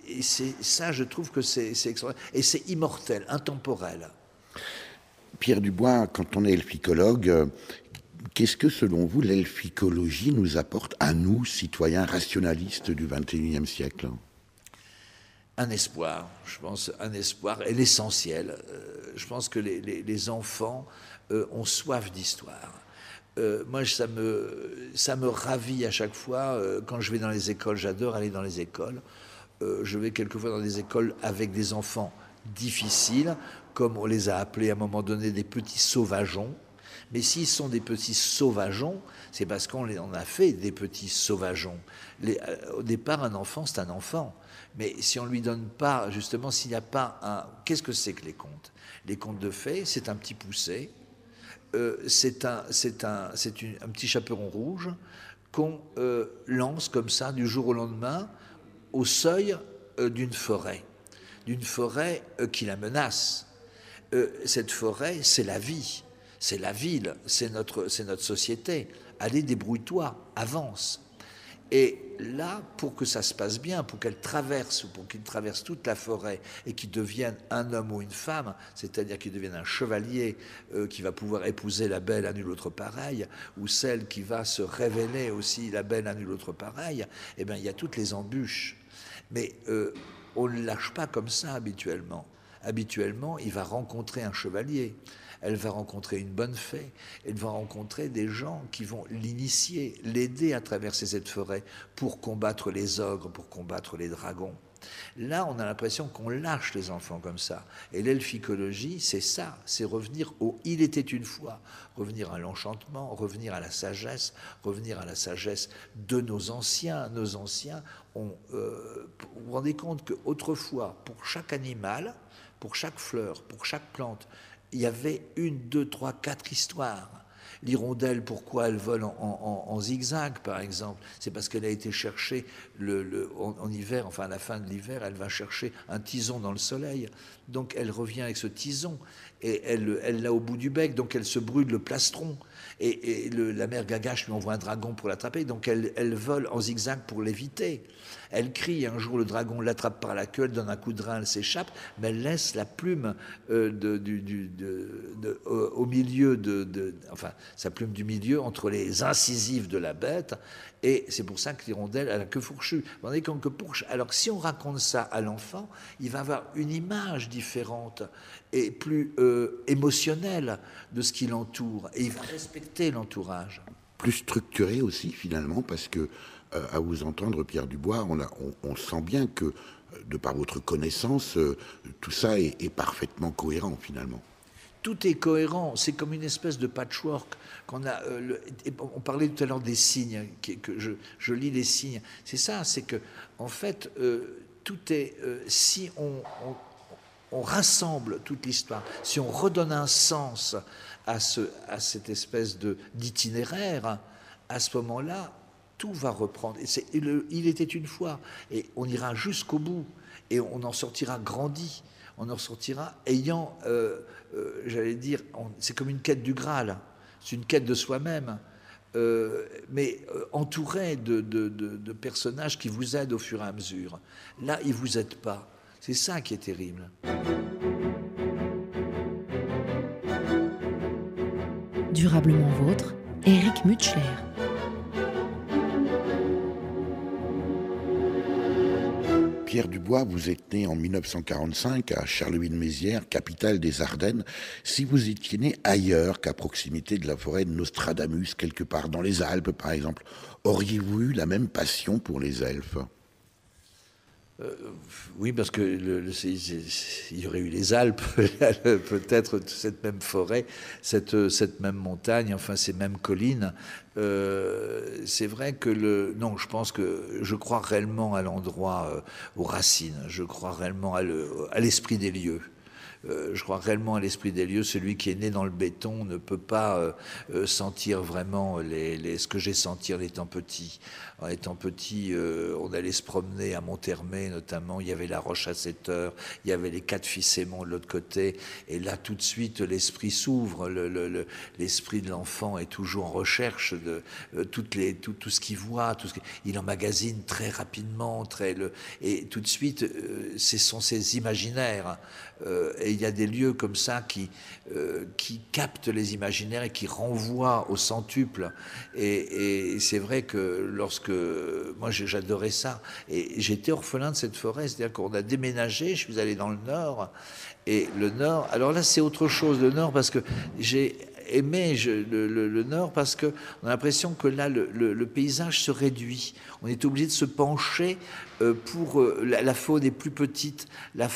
et c'est ça, je trouve que c'est extraordinaire. Et c'est immortel, intemporel. Pierre Dubois, quand on est elficologue, qu'est-ce que, selon vous, l'elficologie nous apporte à nous, citoyens rationalistes du XXIe siècle ? Un espoir, je pense, un espoir, et l'essentiel. Je pense que les enfants ont soif d'histoire. Moi, ça me ravit à chaque fois. Quand je vais dans les écoles, j'adore aller dans les écoles. Je vais quelquefois dans des écoles avec des enfants difficiles, comme on les a appelés à un moment donné des petits sauvageons. Mais s'ils sont des petits sauvageons, c'est parce qu'on a fait des petits sauvageons. Au départ, un enfant, c'est un enfant. Mais si on ne lui donne pas, justement, s'il n'y a pas un... Qu'est-ce que c'est que les contes ? Les contes de fées, c'est un petit poucet, c'est un petit chaperon rouge qu'on lance comme ça, du jour au lendemain, au seuil d'une forêt qui la menace. Cette forêt, c'est la vie. C'est la ville, c'est notre société. Allez, débrouille-toi, avance. Et là, pour que ça se passe bien, pour qu'elle traverse, ou pour qu'il traverse toute la forêt et qu'il devienne un homme ou une femme, c'est-à-dire qu'il devienne un chevalier qui va pouvoir épouser la belle à nul autre pareil, ou celle qui va se révéler aussi la belle à nul autre pareil, eh bien, il y a toutes les embûches. Mais on ne lâche pas comme ça habituellement. Habituellement, il va rencontrer un chevalier. Elle va rencontrer une bonne fée, elle va rencontrer des gens qui vont l'initier, l'aider à traverser cette forêt pour combattre les ogres, pour combattre les dragons. Là, on a l'impression qu'on lâche les enfants comme ça. Et l'elficologie, c'est ça, c'est revenir au « il était une fois », revenir à l'enchantement, revenir à la sagesse de nos anciens. Nos anciens ont... vous vous rendez compte qu'autrefois, pour chaque animal, pour chaque fleur, pour chaque plante, il y avait 1, 2, 3, 4 histoires. L'hirondelle, pourquoi elle vole en zigzag, par exemple ? C'est parce qu'elle a été chercher en hiver, enfin à la fin de l'hiver, elle va chercher un tison dans le soleil. Donc elle revient avec ce tison et elle l'a au bout du bec, donc elle se brûle le plastron. Et la mère Gagache lui envoie un dragon pour l'attraper, donc elle vole en zigzag pour l'éviter. Elle crie, un jour le dragon l'attrape par la queue, elle donne un coup de rein, elle s'échappe, mais elle laisse la plume au milieu enfin sa plume du milieu entre les incisives de la bête, et c'est pour ça que l'hirondelle a la queue fourchue. Vous voyez, alors si on raconte ça à l'enfant, il va avoir une image différente et plus émotionnelle de ce qui l'entoure, et il va respecter l'entourage. Plus structuré aussi finalement, parce que à vous entendre, Pierre Dubois, on sent bien que de par votre connaissance, tout ça est parfaitement cohérent finalement. Tout est cohérent, c'est comme une espèce de patchwork qu'on a. On parlait tout à l'heure des signes, que je lis les signes. C'est ça, c'est que en fait, tout est. Si on rassemble toute l'histoire, si on redonne un sens à cette espèce d'itinéraire, à ce moment-là, tout va reprendre. Il était une fois, et on ira jusqu'au bout, et on en sortira grandi. On en sortira ayant, j'allais dire, c'est comme une quête du Graal, c'est une quête de soi-même, mais entouré de personnages qui vous aident au fur et à mesure. Là, ils ne vous aident pas. C'est ça qui est terrible. Durablement vôtre, Éric Mutschler. Pierre Dubois, vous êtes né en 1945 à Charleville-Mézières, capitale des Ardennes. Si vous étiez né ailleurs qu'à proximité de la forêt de Nostradamus, quelque part dans les Alpes par exemple, auriez-vous eu la même passion pour les elfes ? Oui, parce que il y aurait eu les Alpes, peut-être cette même forêt, cette même montagne, enfin ces mêmes collines. C'est vrai que non, je pense que je crois réellement à l'endroit, aux racines. Je crois réellement à l'esprit des lieux. Je crois réellement à l'esprit des lieux. Celui qui est né dans le béton ne peut pas sentir vraiment ce que j'ai senti en étant petit. En étant petit, on allait se promener à Monthermé notamment. Il y avait la Roche à 7 heures, il y avait les 4 Ficémons de l'autre côté. Et là, tout de suite, l'esprit s'ouvre. L'esprit de l'enfant est toujours en recherche de tout ce qu'il voit. Il emmagasine très rapidement. Et tout de suite, ce sont ses imaginaires. Et il y a des lieux comme ça qui captent les imaginaires et qui renvoient au centuple. Et c'est vrai que moi j'adorais ça. Et j'étais orphelin de cette forêt, c'est-à-dire qu'on a déménagé, je suis allé dans le Nord. Et le Nord, alors là c'est autre chose, le Nord, parce que j'ai aimé le Nord parce qu'on a l'impression que là le paysage se réduit. On est obligé de se pencher pour la faune est plus petite, la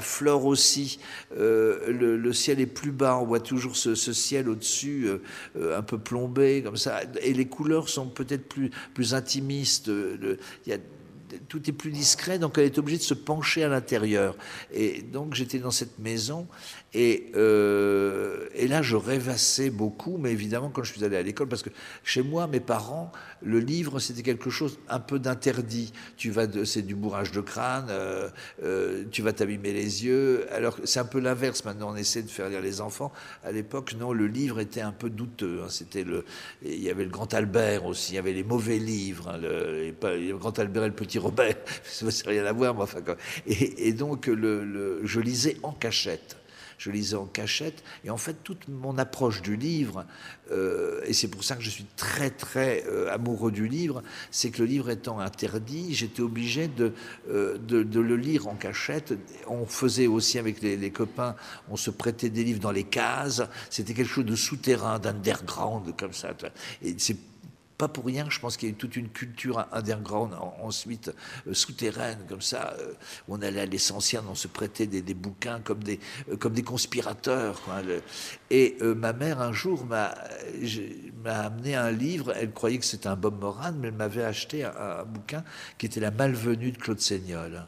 flore aussi, le ciel est plus bas, on voit toujours ce ciel au-dessus un peu plombé comme ça, et les couleurs sont peut-être plus intimistes, tout est plus discret, donc elle est obligée de se pencher à l'intérieur. Et donc j'étais dans cette maison, et là je rêvassais beaucoup, mais évidemment quand je suis allé à l'école, parce que chez moi, mes parents, le livre c'était quelque chose un peu d'interdit. C'est du bourrage de crâne, tu vas t'abîmer les yeux. Alors c'est un peu l'inverse maintenant, on essaie de faire lire les enfants. À l'époque, non, le livre était un peu douteux. Il y avait le Grand Albert aussi, il y avait les mauvais livres, hein, le Grand Albert et le Petit Robert, ça n'a rien à voir, mais enfin quoi. Et donc je lisais en cachette. Et en fait toute mon approche du livre, et c'est pour ça que je suis très très amoureux du livre, c'est que le livre étant interdit, j'étais obligé de le lire en cachette. On faisait aussi avec les copains, on se prêtait des livres dans les cases, c'était quelque chose de souterrain, d'underground comme ça. Et c'est pas pour rien, je pense qu'il y a eu toute une culture underground ensuite souterraine comme ça, où on allait à l'essentiel, on se prêtait des bouquins comme des conspirateurs, quoi. Et ma mère un jour m'a amené un livre. Elle croyait que c'était un Bob Moran, mais elle m'avait acheté un bouquin qui était La Malvenue de Claude Seignol.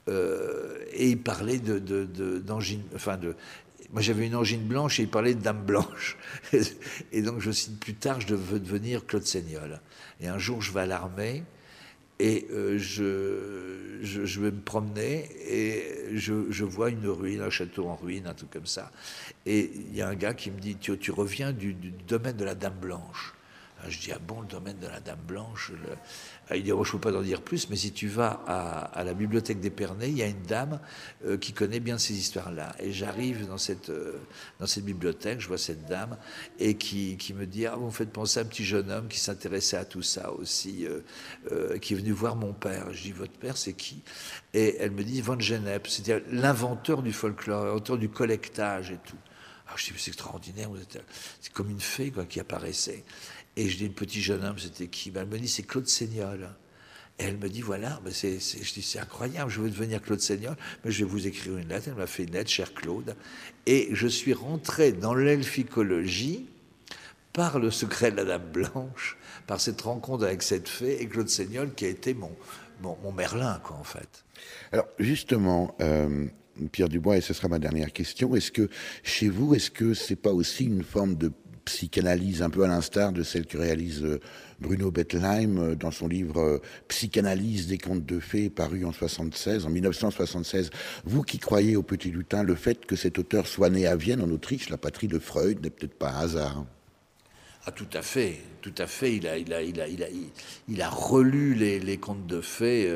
Et il parlait d'angine, moi, j'avais une angine blanche et il parlait de dame blanche. Et donc, je cite plus tard, je veux devenir Claude Seignol. Et un jour, je vais à l'armée et je vais me promener et je vois une ruine, un château en ruine, un truc comme ça. Et il y a un gars qui me dit, tu reviens du domaine de la dame blanche. Je dis, ah bon, le domaine de la dame blanche Il dit, oh, je ne peux pas en dire plus, mais si tu vas à la bibliothèque d'Épernay, il y a une dame qui connaît bien ces histoires-là. Et j'arrive dans cette bibliothèque, je vois cette dame, et qui me dit, ah, vous me faites penser à un petit jeune homme qui s'intéressait à tout ça aussi, qui est venu voir mon père. Je dis, votre père, c'est qui? Et elle me dit, Von Gennep, c'est-à-dire l'inventeur du folklore, l'inventeur du collectage et tout. Alors je dis, c'est extraordinaire, c'est comme une fée quoi, qui apparaissait. Et je dis, le petit jeune homme, c'était qui? Elle me dit, c'est Claude Seignol. Et elle me dit, voilà, je dis, c'est incroyable, je veux devenir Claude Seignol, mais je vais vous écrire une lettre. Elle m'a fait une lettre, cher Claude. Et je suis rentré dans l'elficologie par le secret de la Dame Blanche, par cette rencontre avec cette fée et Claude Seignol, qui a été mon Merlin, quoi, en fait. Alors, justement, Pierre Dubois, et ce sera ma dernière question, est-ce que chez vous, est-ce que c'est pas aussi une forme de psychanalyse, un peu à l'instar de celle que réalise Bruno Bettelheim dans son livre Psychanalyse des contes de fées, paru en 1976. Vous qui croyez au Petit Lutin, le fait que cet auteur soit né à Vienne, en Autriche, la patrie de Freud, n'est peut-être pas un hasard. Ah, tout à fait. Il a relu les contes de fées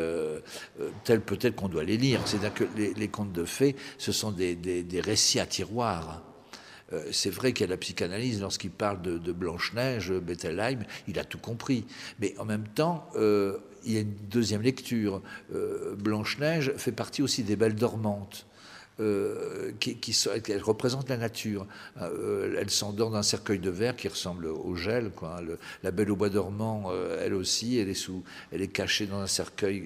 tels peut-être qu'on doit les lire. C'est-à-dire que les contes de fées, ce sont des récits à tiroir. C'est vrai qu'il y a la psychanalyse, lorsqu'il parle de Blanche-Neige, Bettelheim, il a tout compris. Mais en même temps, il y a une deuxième lecture. Blanche-Neige fait partie aussi des Belles Dormantes. Elle représente la nature. Elle s'endort dans un cercueil de verre qui ressemble au gel, quoi. La Belle au bois dormant, elle aussi, elle est cachée dans un cercueil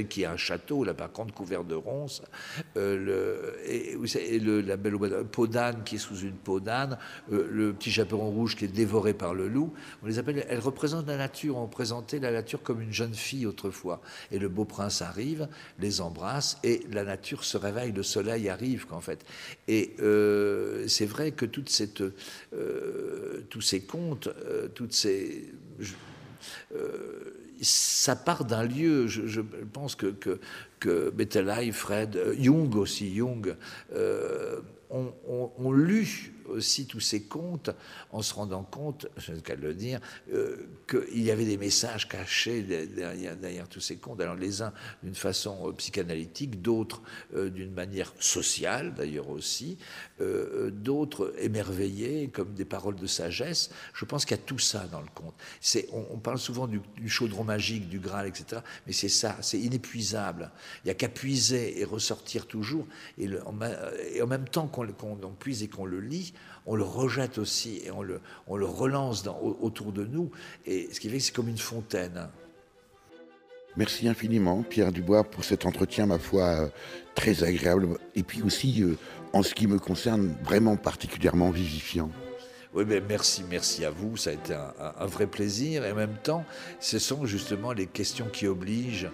qui est un château, là par contre couvert de ronces. La Belle au bois dormant, peau d'âne qui est sous une peau d'âne, le petit chaperon rouge qui est dévoré par le loup. On les appelle. Elles représentent la nature. On représentait la nature comme une jeune fille autrefois. Et le beau prince arrive, les embrasse et la nature se réveille. Le soleil arrive, en fait. Et c'est vrai que tous ces contes, ça part d'un lieu. Je pense que Bettelheim, Fred, Jung aussi, ont lu aussi tous ces contes en se rendant compte, je n'ai qu'à le dire, qu'il y avait des messages cachés derrière tous ces contes. Alors les uns d'une façon psychanalytique, d'autres d'une manière sociale d'ailleurs aussi, d'autres émerveillés comme des paroles de sagesse. Je pense qu'il y a tout ça dans le conte. On parle souvent du chaudron magique, du Graal, etc. Mais c'est ça, c'est inépuisable. Il n'y a qu'à puiser et ressortir toujours. Et en même temps qu'on puise et qu'on le lit, on le rejette aussi et on le relance autour de nous. Et ce qui fait que c'est comme une fontaine. Merci infiniment, Pierre Dubois, pour cet entretien, ma foi, très agréable. Et puis aussi, en ce qui me concerne, vraiment particulièrement vivifiant. Oui, mais merci à vous, ça a été un vrai plaisir. Et en même temps, ce sont justement les questions qui obligent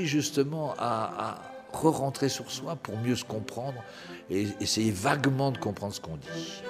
justement à re-rentrer sur soi pour mieux se comprendre et essayer vaguement de comprendre ce qu'on dit.